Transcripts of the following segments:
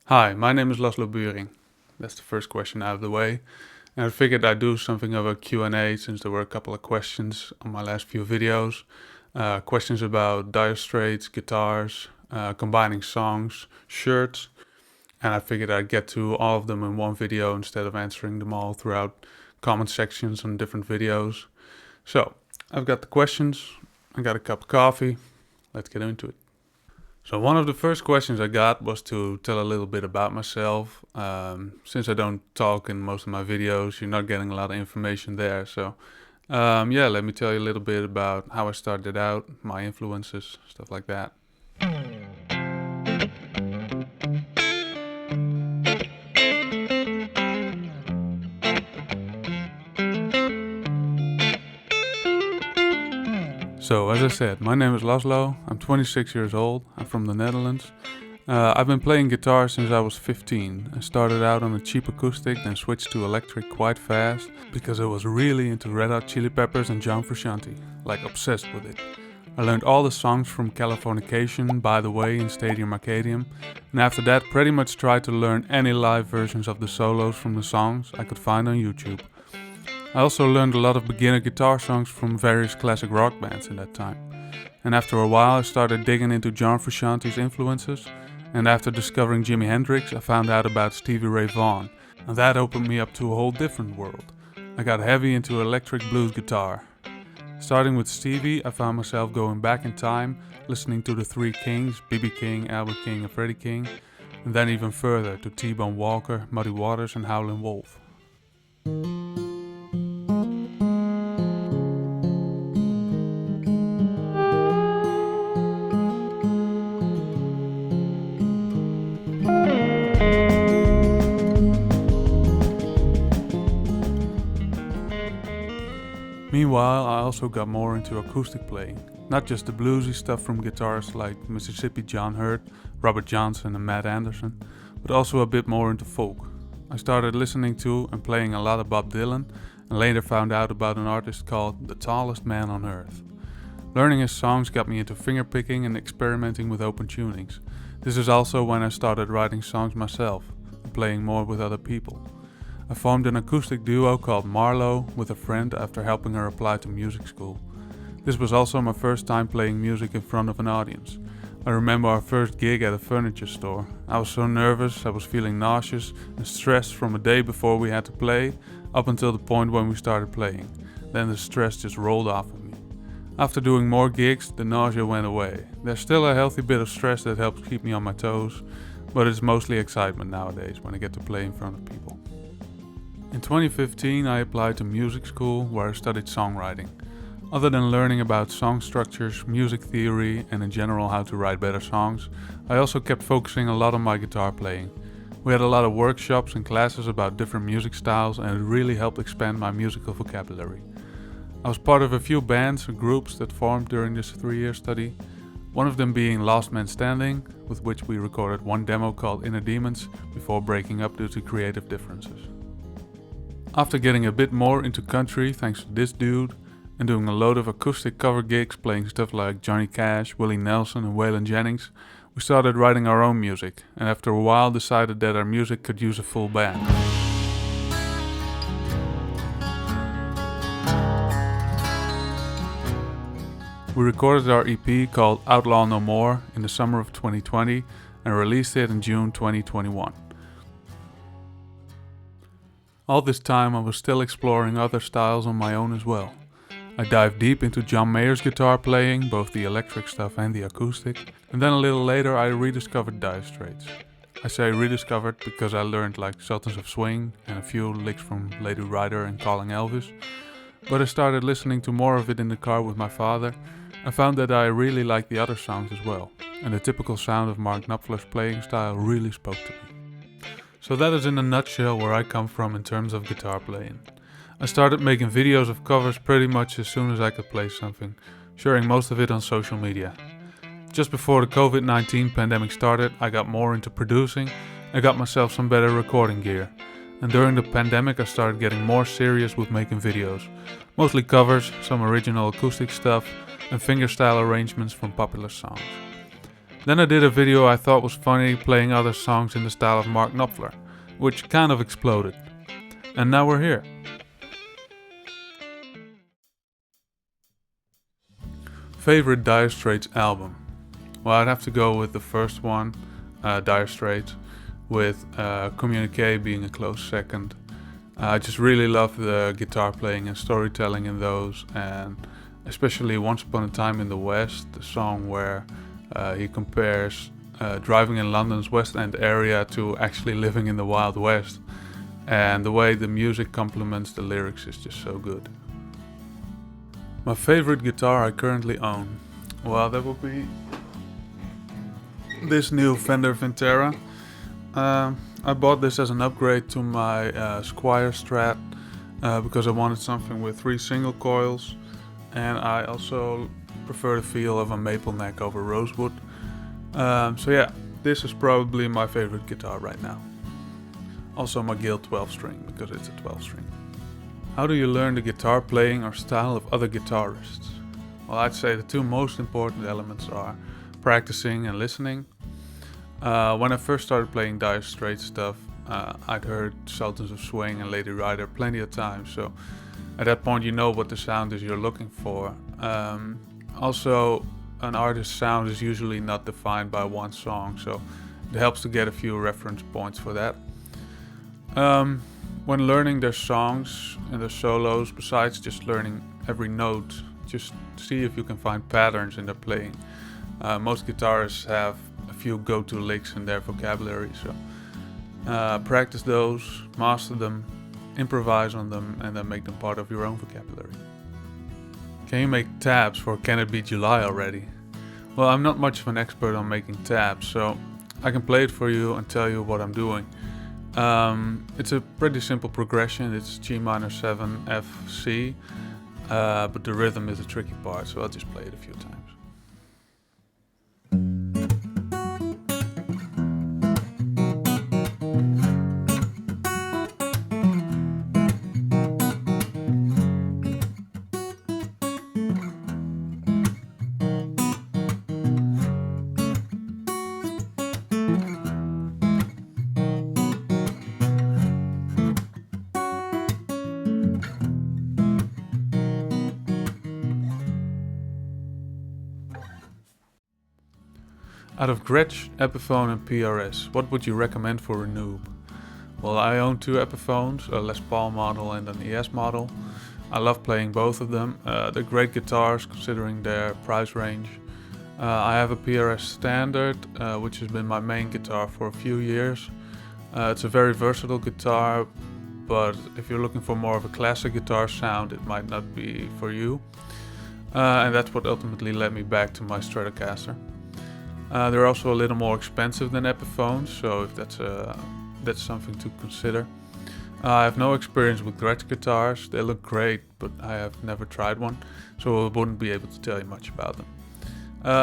Hi, my name is Laszlo Buring. That's the first question out of the way. And I figured I'd do something of a Q&A since there were a couple of questions on my last few videos. Questions about Dire Straits, guitars, combining songs, shirts. And I figured I'd get to all of them in one video instead of answering them all throughout comment sections on different videos. So, I've got the questions, I got a cup of coffee, let's get into it. So one of the first questions I got was to tell a little bit about myself. Since I don't talk in most of my videos, you're not getting a lot of information there. So let me tell you a little bit about how I started out, my influences, stuff like that. So, as I said, my name is Laszlo, I'm 26 years old, I'm from the Netherlands. I've been playing guitar since I was 15. I started out on a cheap acoustic, then switched to electric quite fast, because I was really into Red Hot Chili Peppers and John Frusciante, like obsessed with it. I learned all the songs from Californication, By the Way, and Stadium Arcadium, and after that pretty much tried to learn any live versions of the solos from the songs I could find on YouTube. I also learned a lot of beginner guitar songs from various classic rock bands in that time. And after a while I started digging into John Frusciante's influences, and after discovering Jimi Hendrix I found out about Stevie Ray Vaughan, and that opened me up to a whole different world. I got heavy into electric blues guitar. Starting with Stevie, I found myself going back in time, listening to the Three Kings, B.B. King, Albert King and Freddie King, and then even further to T-Bone Walker, Muddy Waters and Howlin' Wolf. Meanwhile, I also got more into acoustic playing, not just the bluesy stuff from guitarists like Mississippi John Hurt, Robert Johnson and Matt Anderson, but also a bit more into folk. I started listening to and playing a lot of Bob Dylan, and later found out about an artist called The Tallest Man on Earth. Learning his songs got me into fingerpicking and experimenting with open tunings. This is also when I started writing songs myself, and playing more with other people. I formed an acoustic duo called Marlow with a friend after helping her apply to music school. This was also my first time playing music in front of an audience. I remember our first gig at a furniture store. I was so nervous, I was feeling nauseous and stressed from a day before we had to play, up until the point when we started playing. Then the stress just rolled off of me. After doing more gigs, the nausea went away. There's still a healthy bit of stress that helps keep me on my toes, but it's mostly excitement nowadays when I get to play in front of people. In 2015 I applied to music school where I studied songwriting. Other than learning about song structures, music theory and in general how to write better songs, I also kept focusing a lot on my guitar playing. We had a lot of workshops and classes about different music styles and it really helped expand my musical vocabulary. I was part of a few bands or groups that formed during this 3-year study, one of them being Last Man Standing, with which we recorded one demo called Inner Demons before breaking up due to creative differences. After getting a bit more into country thanks to this dude, and doing a load of acoustic cover gigs playing stuff like Johnny Cash, Willie Nelson and Waylon Jennings, we started writing our own music, and after a while decided that our music could use a full band. We recorded our EP called Outlaw No More in the summer of 2020 and released it in June 2021. All this time I was still exploring other styles on my own as well. I dived deep into John Mayer's guitar playing, both the electric stuff and the acoustic, and then a little later I rediscovered Dire Straits. I say rediscovered because I learned like Sultans of Swing and a few licks from Lady Rider and Calling Elvis, but I started listening to more of it in the car with my father. I found that I really liked the other songs as well, and the typical sound of Mark Knopflers' playing style really spoke to me. So that is in a nutshell where I come from in terms of guitar playing. I started making videos of covers pretty much as soon as I could play something, sharing most of it on social media. Just before the COVID-19 pandemic started, I got more into producing and got myself some better recording gear. And during the pandemic I started getting more serious with making videos. Mostly covers, some original acoustic stuff and fingerstyle arrangements from popular songs. Then I did a video I thought was funny playing other songs in the style of Mark Knopfler, which kind of exploded. And now we're here. Favorite Dire Straits album? Well, I'd have to go with the first one, Dire Straits, with Communique being a close second. I just really love the guitar playing and storytelling in those, and especially Once Upon a Time in the West, the song where he compares driving in London's West End area to actually living in the Wild West, and the way the music complements the lyrics is just so good. My favorite guitar I currently own? Well, that would be this new Fender Vintera. I bought this as an upgrade to my Squier Strat because I wanted something with 3 single coils, and I also prefer the feel of a maple neck over rosewood. So yeah, this is probably my favorite guitar right now. Also my Guild 12 string, because it's a 12 string. How do you learn the guitar playing or style of other guitarists? Well, I'd say the 2 most important elements are practicing and listening. When I first started playing Dire Straits stuff, I'd heard Sultans of Swing and Lady Rider plenty of times, so at that point you know what the sound is you're looking for. Also, an artist's sound is usually not defined by one song, so it helps to get a few reference points for that. When learning their songs and their solos, besides just learning every note, just see if you can find patterns in their playing. Most guitarists have a few go-to licks in their vocabulary, so practice those, master them, improvise on them, and then make them part of your own vocabulary. Can you make tabs for Can It Be July Already? Well, I'm not much of an expert on making tabs, so I can play it for you and tell you what I'm doing. It's a pretty simple progression. It's G minor 7 F C, but the rhythm is the tricky part, so I'll just play it a few times. Out of Gretsch, Epiphone and PRS, what would you recommend for a noob? Well, I own 2 Epiphones, a Les Paul model and an ES model. I love playing both of them. They're great guitars considering their price range. I have a PRS Standard, which has been my main guitar for a few years. It's a very versatile guitar, but if you're looking for more of a classic guitar sound, it might not be for you. And that's what ultimately led me back to my Stratocaster. They're also a little more expensive than Epiphones, so if that's something to consider. I have no experience with Gretsch guitars. They look great, but I have never tried one, so I wouldn't be able to tell you much about them.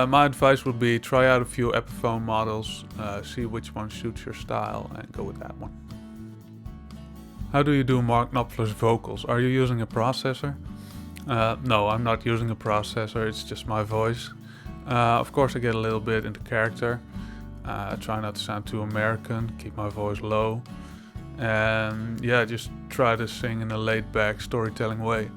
My advice would be try out a few Epiphone models, see which one suits your style, and go with that one. How do you do Mark Knopfler's vocals? Are you using a processor? No, I'm not using a processor, it's just my voice. Of course I get a little bit into character. I try not to sound too American, keep my voice low, and yeah, just try to sing in a laid-back storytelling way.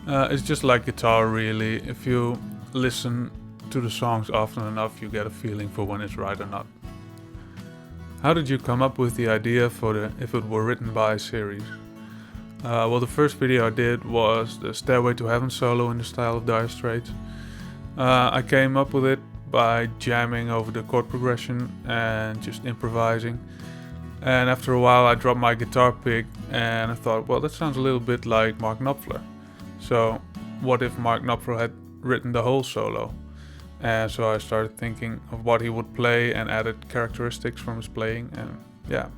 It's just like guitar really. If you listen to the songs often enough, you get a feeling for when it's right or not. How did you come up with the idea for the If It Were Written By series? Well, the first video I did was the Stairway to Heaven solo in the style of Dire Straits. I came up with it by jamming over the chord progression and just improvising. And after a while I dropped my guitar pick and I thought, well, that sounds a little bit like Mark Knopfler. So what if Mark Knopfler had written the whole solo? And so I started thinking of what he would play and added characteristics from his playing, and yeah,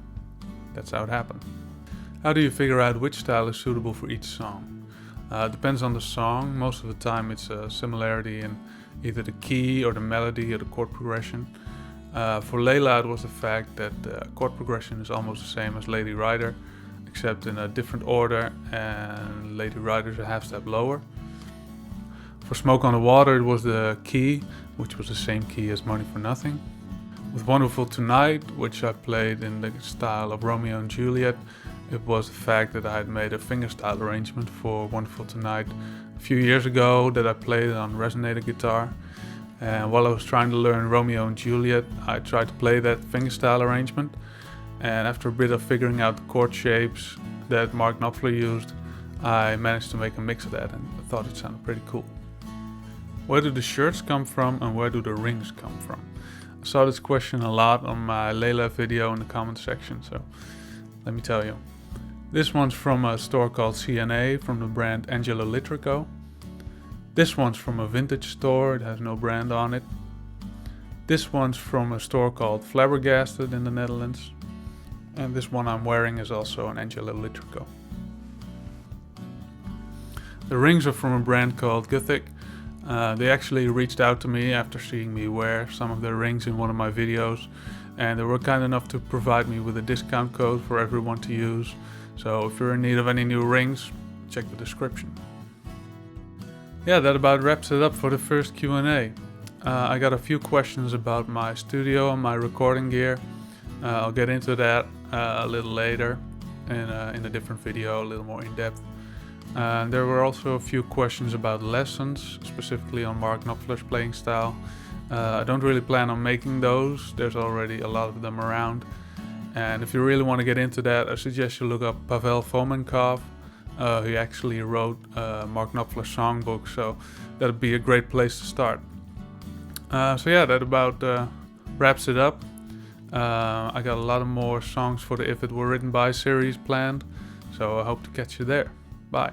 that's how it happened. How do you figure out which style is suitable for each song? Depends on the song. Most of the time it's a similarity in either the key or the melody or the chord progression. For Layla it was the fact that the chord progression is almost the same as Lady Rider, except in a different order, and Lady Rider's a half step lower. For Smoke on the Water it was the key, which was the same key as Money for Nothing. With Wonderful Tonight, which I played in the style of Romeo and Juliet, it was the fact that I had made a fingerstyle arrangement for Wonderful Tonight a few years ago that I played on resonator guitar. And while I was trying to learn Romeo and Juliet, I tried to play that fingerstyle arrangement. And after a bit of figuring out the chord shapes that Mark Knopflers used, I managed to make a mix of that, and I thought it sounded pretty cool. Where do the shirts come from and where do the rings come from? I saw this question a lot on my Layla video in the comment section, so let me tell you. This one's from a store called CNA from the brand Angelo Litrico. This one's from a vintage store, it has no brand on it. This one's from a store called Flabbergasted in the Netherlands. And this one I'm wearing is also an Angelo Litrico. The rings are from a brand called Gothic. They actually reached out to me after seeing me wear some of their rings in one of my videos, and they were kind enough to provide me with a discount code for everyone to use. So if you're in need of any new rings, check the description. Yeah, that about wraps it up for the first Q&A. I got a few questions about my studio and my recording gear. I'll get into that a little later in a different video, a little more in depth. There were also a few questions about lessons, specifically on Mark Knopflers' playing style. I don't really plan on making those, there's already a lot of them around. And if you really want to get into that, I suggest you look up Pavel Fomenkov. He actually wrote Mark Knopflers' songbook, so that'd be a great place to start. So yeah, that about wraps it up. I got a lot of more songs for the If It Were Written By series planned, so I hope to catch you there. Bye.